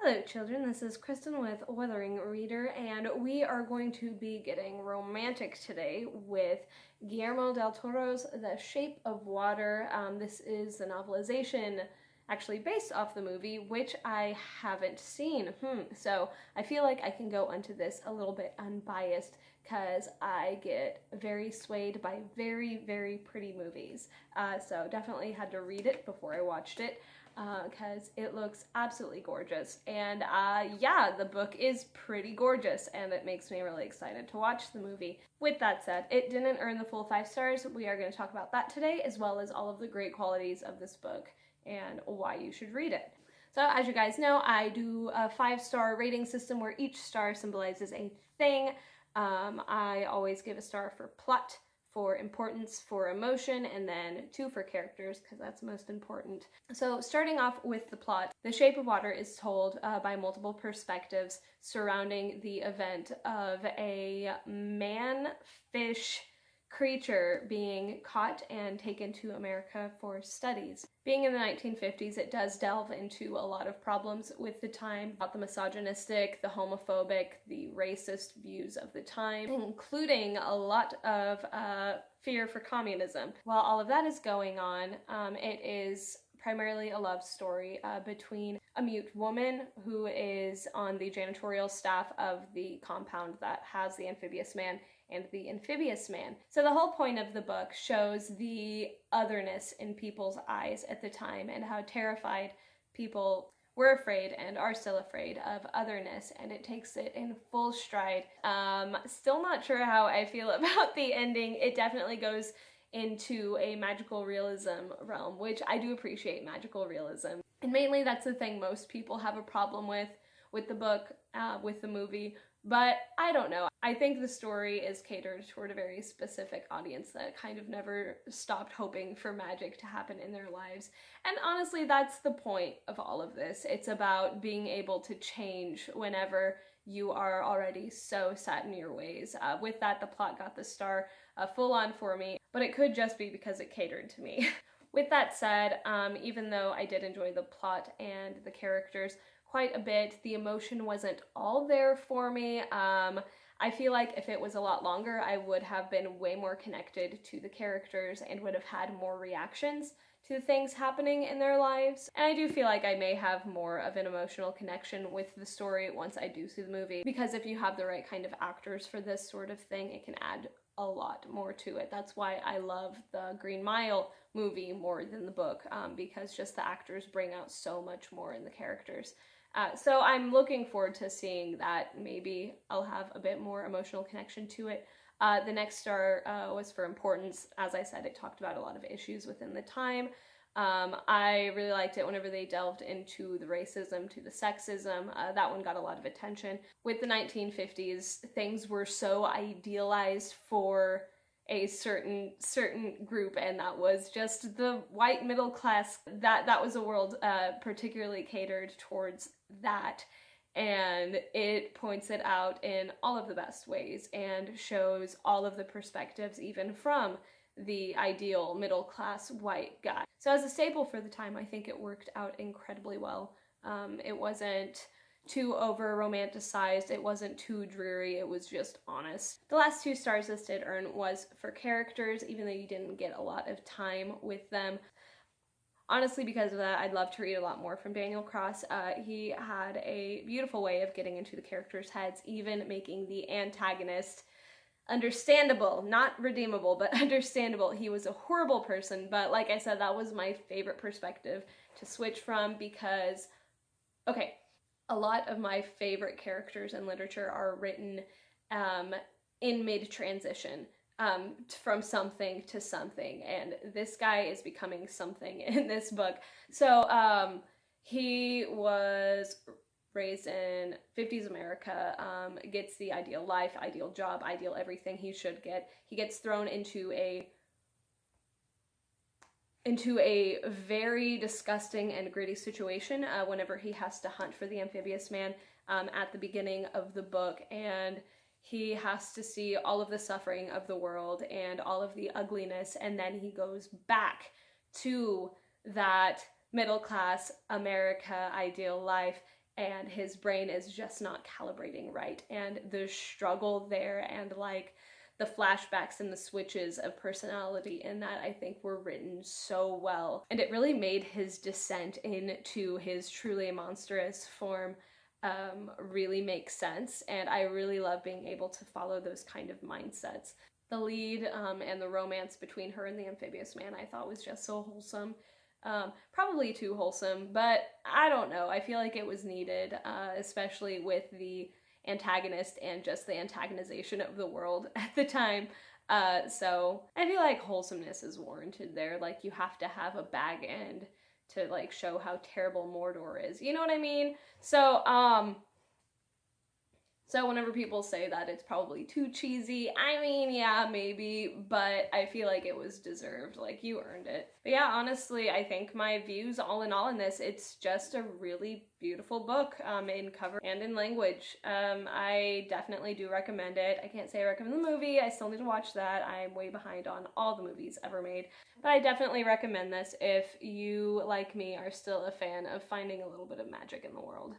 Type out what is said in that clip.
Hello children, this is Kristen with Wuthering Reader, and we are going to be getting romantic today with Guillermo del Toro's The Shape of Water. This is the novelization actually based off the movie, which I haven't seen. So I feel like I can go into this a little bit unbiased because I get very swayed by very, very pretty movies. So definitely had to read it before I watched it, because it looks absolutely gorgeous. And yeah, the book is pretty gorgeous, and it makes me really excited to watch the movie. With that said, it didn't earn the full 5 stars. We are going to talk about that today, as well as all of the great qualities of this book and why you should read it. So as you guys know, I do a 5-star rating system where each star symbolizes a thing. I always give a star for plot, for importance, for emotion, and then 2 for characters, because that's most important. So starting off with the plot, The Shape of Water is told by multiple perspectives surrounding the event of a man-fish creature being caught and taken to America for studies. Being in the 1950s, it does delve into a lot of problems with the time, about the misogynistic, the homophobic, the racist views of the time, including a lot of fear for communism. While all of that is going on, it is primarily a love story between a mute woman who is on the janitorial staff of the compound that has the amphibious man and the amphibious man. So the whole point of the book shows the otherness in people's eyes at the time and how terrified people were afraid and are still afraid of otherness, and it takes it in full stride. Still not sure how I feel about the ending. It definitely goes into a magical realism realm, which I do appreciate magical realism. And mainly that's the thing most people have a problem with the book, with the movie. But I don't know. I think the story is catered toward a very specific audience that kind of never stopped hoping for magic to happen in their lives. And honestly, that's the point of all of this. It's about being able to change whenever you are already so set in your ways. With that, the plot got the star full on for me, but it could just be because it catered to me. With that said, even though I did enjoy the plot and the characters quite a bit, the emotion wasn't all there for me. I feel like if it was a lot longer, I would have been way more connected to the characters and would have had more reactions to things happening in their lives. And I do feel like I may have more of an emotional connection with the story once I do see the movie, because if you have the right kind of actors for this sort of thing, it can add a lot more to it. That's why I love the Green Mile movie more than the book, because just the actors bring out so much more in the characters. So I'm looking forward to seeing that. Maybe I'll have a bit more emotional connection to it. The next star was for importance. As I said, it talked about a lot of issues within the time. I really liked it whenever they delved into the racism, to the sexism. That one got a lot of attention. With the 1950s, things were so idealized for a certain group, and that was just the white middle class. That was a world particularly catered towards that, and it points it out in all of the best ways and shows all of the perspectives, even from the ideal middle class white guy. So as a staple for the time, I think it worked out incredibly well. It wasn't too over romanticized, it wasn't too dreary, it was just honest. The last 2 stars this did earn was for characters, even though you didn't get a lot of time with them. Honestly, because of that, I'd love to read a lot more from Daniel Cross. He had a beautiful way of getting into the characters' heads, even making the antagonist understandable, not redeemable, but understandable. He was a horrible person, but like I said, that was my favorite perspective to switch from, because, okay, a lot of my favorite characters in literature are written in mid-transition, from something to something, and this guy is becoming something in this book. So he was raised in 50s America, gets the ideal life, ideal job, ideal everything he should get. He gets thrown into a very disgusting and gritty situation whenever he has to hunt for the amphibious man at the beginning of the book, and he has to see all of the suffering of the world and all of the ugliness, and then he goes back to that middle class America ideal life and his brain is just not calibrating right. And the struggle there and like the flashbacks and the switches of personality in that, I think, were written so well. And it really made his descent into his truly monstrous form really make sense. And I really love being able to follow those kind of mindsets. The lead and the romance between her and the amphibious man I thought was just so wholesome. Probably too wholesome, but I don't know. I feel like it was needed, especially with the antagonist and just the antagonization of the world at the time. So I feel like wholesomeness is warranted there. Like, you have to have a bag end to like show how terrible Mordor is. You know what I mean? So whenever people say that it's probably too cheesy, I mean, yeah, maybe, but I feel like it was deserved. Like, you earned it. But yeah, honestly, I think my views all in all in this, it's just a really beautiful book in cover and in language. I definitely do recommend it. I can't say I recommend the movie. I still need to watch that. I'm way behind on all the movies ever made. But I definitely recommend this if you, like me, are still a fan of finding a little bit of magic in the world.